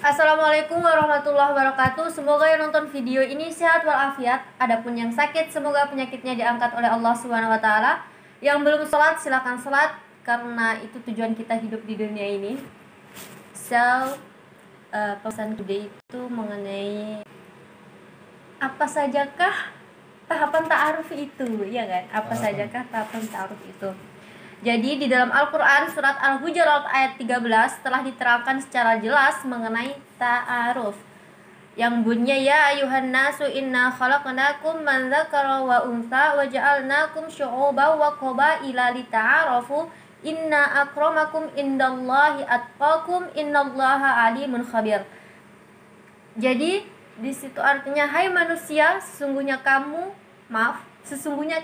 Assalamualaikum warahmatullahi wabarakatuh. Semoga yang nonton video ini sehat walafiat. Adapun yang sakit, semoga penyakitnya diangkat oleh Allah Subhanahu wa taala. Yang belum sholat, silakan sholat karena itu tujuan kita hidup di dunia ini. Pesan today itu mengenai apa sajakah tahapan ta'aruf itu, ya kan? Apa sajakah tahapan ta'aruf itu? Jadi di dalam Al-Quran surat Al-Hujurat ayat 13 telah diterangkan secara jelas mengenai ta'aruf yang bunyinya ya ayuhan nasu inna khalaqnakum min dzakarin wa untha wa ja'alnakum syu'uban wa qabaila lita'arafu inna akramakum indallahi atqakum innallaha alimun khabir. Jadi di situ artinya hai manusia, sesungguhnya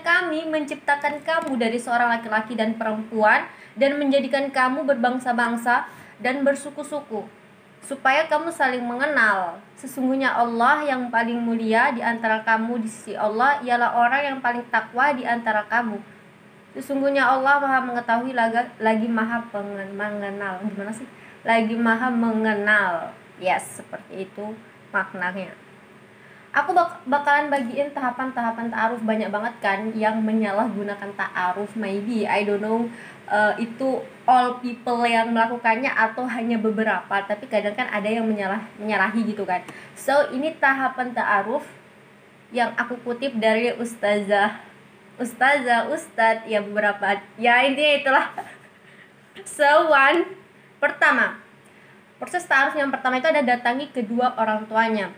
kami menciptakan kamu dari seorang laki-laki dan perempuan dan menjadikan kamu berbangsa-bangsa dan bersuku-suku supaya kamu saling mengenal. Sesungguhnya Allah yang paling mulia di antara kamu di sisi Allah ialah orang yang paling takwa di antara kamu. Sesungguhnya Allah Maha mengetahui lagi Maha mengenal. Gimana sih? Lagi Maha mengenal. Yes, seperti itu maknanya. Aku bakalan bagiin tahapan-tahapan ta'aruf banyak banget kan yang menyalahgunakan ta'aruf. Maybe I don't know itu all people yang melakukannya atau hanya beberapa, tapi kadang kan ada yang menyalahi gitu kan. So ini tahapan ta'aruf yang aku kutip dari ustadz ya, beberapa ya, intinya itulah. Pertama, proses ta'aruf yang pertama itu ada datangi kedua orang tuanya.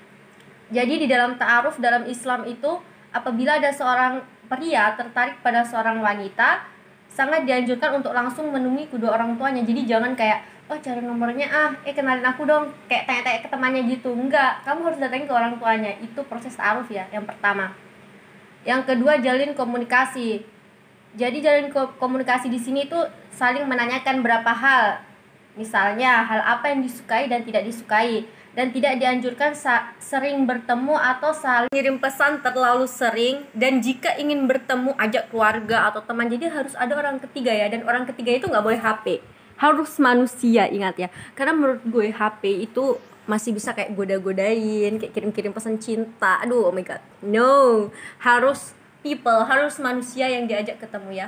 Jadi di dalam ta'aruf dalam Islam itu apabila ada seorang pria tertarik pada seorang wanita, sangat dianjurkan untuk langsung menemui kedua orang tuanya. Jadi jangan kayak cari nomornya, kenalin aku dong, kayak tanya-tanya ke temannya gitu. Enggak, kamu harus datang ke orang tuanya. Itu proses ta'aruf ya, yang pertama. Yang kedua, jalin komunikasi. Jadi jalin komunikasi di sini tuh saling menanyakan berapa hal. Misalnya hal apa yang disukai dan tidak disukai, dan tidak dianjurkan sering bertemu atau saling kirim pesan terlalu sering. Dan jika ingin bertemu ajak keluarga atau teman. Jadi harus ada orang ketiga ya, dan orang ketiga itu nggak boleh HP, harus manusia, ingat ya. Karena menurut gue HP itu masih bisa kayak goda-godain, kayak kirim-kirim pesan cinta. Aduh, oh my god, no, harus people, harus manusia yang diajak ketemu ya.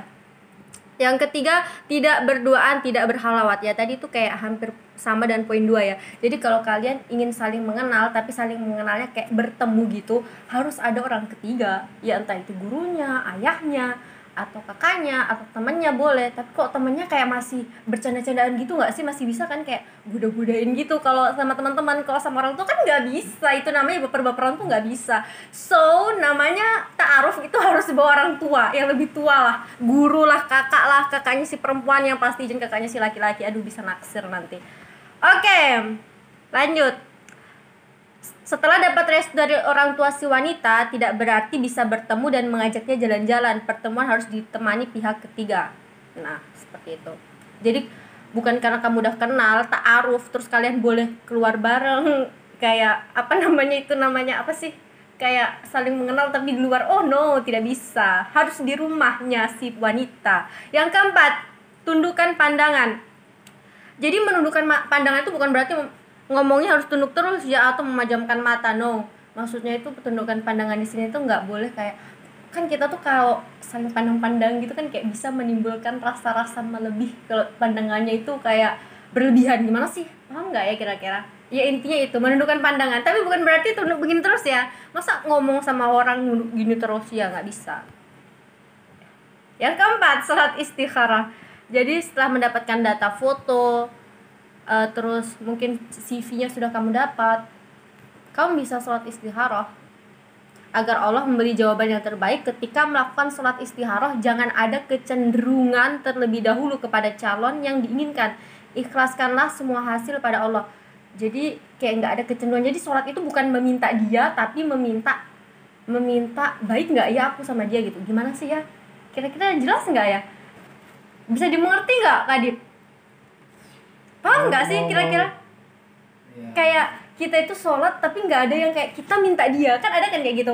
Yang ketiga, tidak berduaan, tidak berhalawat ya. Tadi tuh kayak hampir sama dan poin 2 ya. Jadi kalau kalian ingin saling mengenal, tapi saling mengenalnya kayak bertemu gitu, harus ada orang ketiga. Ya entah itu gurunya, ayahnya, atau kakaknya, atau temennya boleh. Tapi kok temennya kayak masih bercanda-candaan gitu gak sih? Masih bisa kan kayak goda-godain gitu. Kalau sama teman-teman, kalau sama orang tua kan gak bisa. Itu namanya baper-baperan tuh gak bisa. So namanya ta'aruf itu harus bawa orang tua, yang lebih tua lah, guru lah, kakak lah, kakaknya si perempuan yang pasti izin, kakaknya si laki-laki. Aduh, bisa naksir nanti. Oke, lanjut. Setelah dapat restu dari orang tua si wanita, tidak berarti bisa bertemu dan mengajaknya jalan-jalan. Pertemuan harus ditemani pihak ketiga. Nah, seperti itu. Jadi bukan karena kamu udah kenal ta'aruf terus kalian boleh keluar bareng, kayak namanya apa sih? Kayak saling mengenal tapi di luar. Oh no, tidak bisa. Harus di rumahnya si wanita. Yang keempat, tundukkan pandangan. Jadi menundukkan pandangan itu bukan berarti ngomongnya harus tunduk terus ya atau memejamkan mata. No, maksudnya itu tundukkan pandangan di sini tuh nggak boleh kayak, kan kita tuh kalau saling pandang-pandang gitu kan kayak bisa menimbulkan rasa-rasa melebih kalau pandangannya itu kayak berlebihan. Gimana sih, paham nggak ya kira-kira? Ya intinya itu menundukkan pandangan, tapi bukan berarti tunduk begini terus ya. Masa ngomong sama orang nunduk gini terus, ya nggak bisa. Yang keempat, salat istikharah. Jadi setelah mendapatkan data foto, terus mungkin CV-nya sudah kamu dapat, kamu bisa sholat istikharah agar Allah memberi jawaban yang terbaik. Ketika melakukan sholat istikharah, jangan ada kecenderungan terlebih dahulu kepada calon yang diinginkan. Ikhlaskanlah semua hasil pada Allah. Jadi kayak nggak ada kecenderungan. Jadi sholat itu bukan meminta dia, tapi meminta baik nggak ya aku sama dia gitu. Gimana sih ya? Kira-kira jelas nggak ya? Bisa dimengerti nggak, Kadip? Paham nggak sih kira-kira? Ya. Kayak kita itu sholat tapi nggak ada yang kayak kita minta dia, kan ada kan kayak gitu.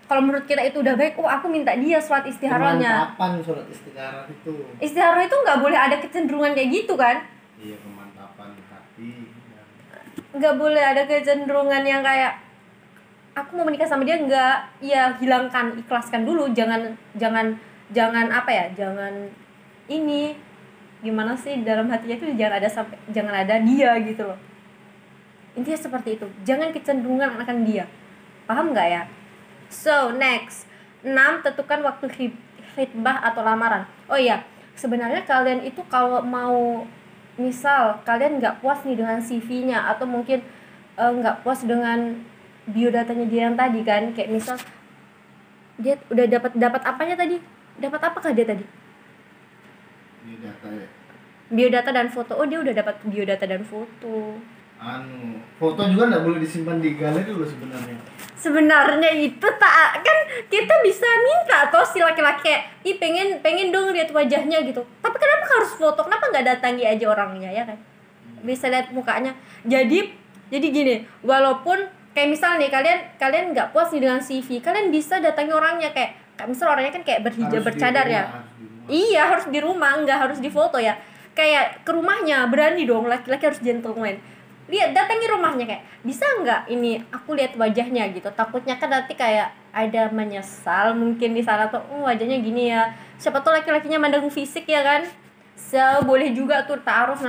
Kalau menurut kita itu udah baik, aku minta dia sholat istikharahnya. Kemantapan sholat istikharah itu. Istikharah itu nggak boleh ada kecenderungan kayak gitu kan? Iya, kemantapan hati. nggak boleh ada kecenderungan yang kayak aku mau menikah sama dia, nggak, ya hilangkan, ikhlaskan dulu, jangan apa ya, jangan ini gimana sih, dalam hatinya itu jangan ada dia gitu loh, intinya seperti itu, jangan kecenderungan akan dia, paham nggak ya? So next, 6, tentukan waktu khitbah atau lamaran. Oh iya, sebenarnya kalian itu kalau mau, misal kalian nggak puas nih dengan CV-nya, atau mungkin nggak puas dengan biodatanya dia yang tadi kan, kayak misal dia udah dapat apanya tadi, dapat apakah dia tadi? Biodata ya. Biodata dan foto. Oh, dia udah dapat biodata dan foto. Foto juga nggak boleh disimpan di galeri loh sebenarnya. Sebenarnya itu tak kan, kita bisa minta toh si laki-laki kayak, ih pengen dong lihat wajahnya gitu. Tapi kenapa harus foto? Kenapa nggak datangi aja orangnya, ya kan? Bisa lihat mukanya. Jadi gini, walaupun kayak misal nih kalian nggak puas nih dengan CV, kalian bisa datangi orangnya, kayak misal orangnya kan kayak berhijab bercadar ya. Iya, harus di rumah, nggak harus di foto ya. Kayak ke rumahnya, berani dong, laki-laki harus gentleman. Lihat, datangi rumahnya, kayak bisa nggak ini aku lihat wajahnya gitu. Takutnya kan nanti kayak ada menyesal mungkin di sana tuh, wajahnya gini ya, siapa tuh laki-lakinya mandang fisik ya kan. So boleh juga tuh ta'aruf,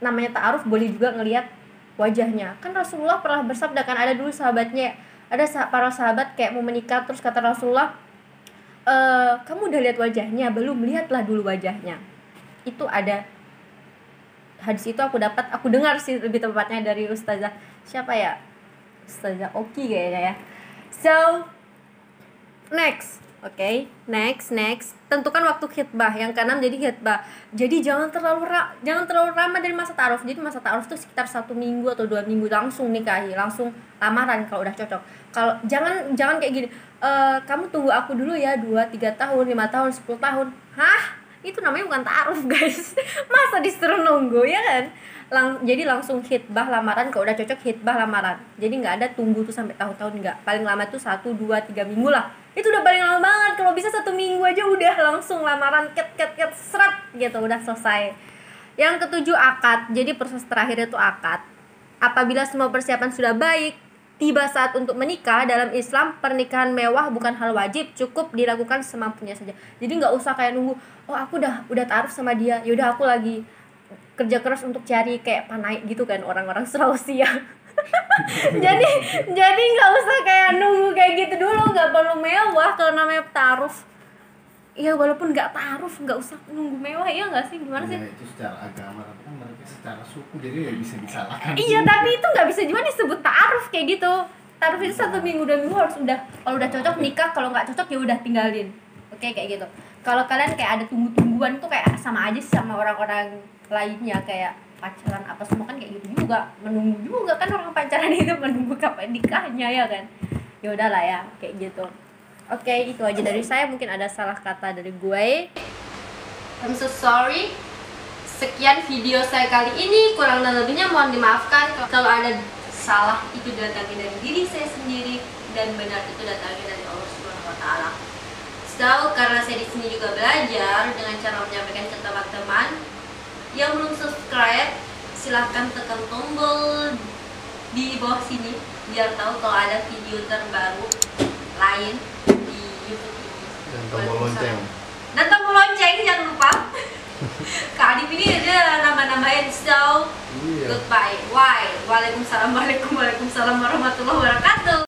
namanya ta'aruf, boleh juga ngelihat wajahnya. Kan Rasulullah pernah bersabda kan, ada dulu sahabatnya, ada para sahabat kayak mau menikah, terus kata Rasulullah, kamu udah lihat wajahnya belum? Lihatlah dulu wajahnya. Itu ada hadis itu, aku dengar sih lebih tepatnya dari Ustazah siapa ya, Ustazah Oki kayaknya ya. So next, next tentukan waktu khitbah. Yang keenam, jadi khitbah. Jadi jangan terlalu lama dari masa ta'aruf. Jadi masa ta'aruf itu sekitar 1 minggu atau 2 minggu langsung nikahi, langsung lamaran kalau udah cocok. Kalau jangan kayak gini, kamu tunggu aku dulu ya 2-3 tahun, 5 tahun, 10 tahun. Hah? Itu namanya bukan ta'aruf guys. Masa disuruh nunggu, ya kan? Jadi langsung khitbah lamaran, kalau udah cocok khitbah lamaran. Jadi nggak ada tunggu tuh sampai tahun-tahun, nggak. Paling lama tuh 1-2-3 minggu lah. Itu udah paling lama banget. Kalau bisa 1 minggu aja udah langsung lamaran, ket seret gitu, udah selesai. Yang ketujuh, akad. Jadi proses terakhir itu akad. Apabila semua persiapan sudah baik, tiba saat untuk menikah. Dalam Islam, pernikahan mewah bukan hal wajib, cukup dilakukan semampunya saja. Jadi nggak usah kayak nunggu, oh aku udah ta'aruf sama dia, yaudah aku lagi kerja keras untuk cari kayak panai gitu kan, orang-orang Sulawesi ya. jadi nggak usah kayak nunggu kayak gitu dulu, nggak perlu mewah kalau namanya ta'aruf. Ya walaupun nggak ta'aruf, nggak usah nunggu mewah, ya nggak sih, gimana sih? Itu secara agama, tapi kan mereka secara suku, jadi nggak bisa disalahkan. Iya, tapi itu nggak bisa juga disebut ta'aruf kayak gitu. Ta'aruf itu 1 minggu 2 minggu harus udah, kalau udah cocok nikah, kalau nggak cocok ya udah tinggalin. Oke, kayak gitu. Kalau kalian kayak ada tunggu-tungguan tuh kayak sama aja sih sama orang-orang lainnya, kayak pacaran apa semua kan kayak gitu juga, menunggu juga kan, orang pacaran itu menunggu kapan nikahnya, ya kan? Ya udahlah ya, kayak gitu. Oke, itu aja dari saya. Mungkin ada salah kata dari gue, I'm so sorry. Sekian video saya kali ini, kurang dan lebihnya mohon dimaafkan. Kalau ada salah, itu datangnya dari diri saya sendiri, dan benar itu datangnya dari Allah Subhanahu wa Ta'ala. So, karena saya di sini juga belajar dengan cara menyampaikan ke teman-teman yang belum subscribe, silahkan tekan tombol di bawah sini biar tahu kalau ada video terbaru lain di YouTube ini. Dan tombol lonceng. Dan tombol lonceng jangan lupa. Kak Adip ini ada nama-namain. So, goodbye. Waalaikumsalam warahmatullahi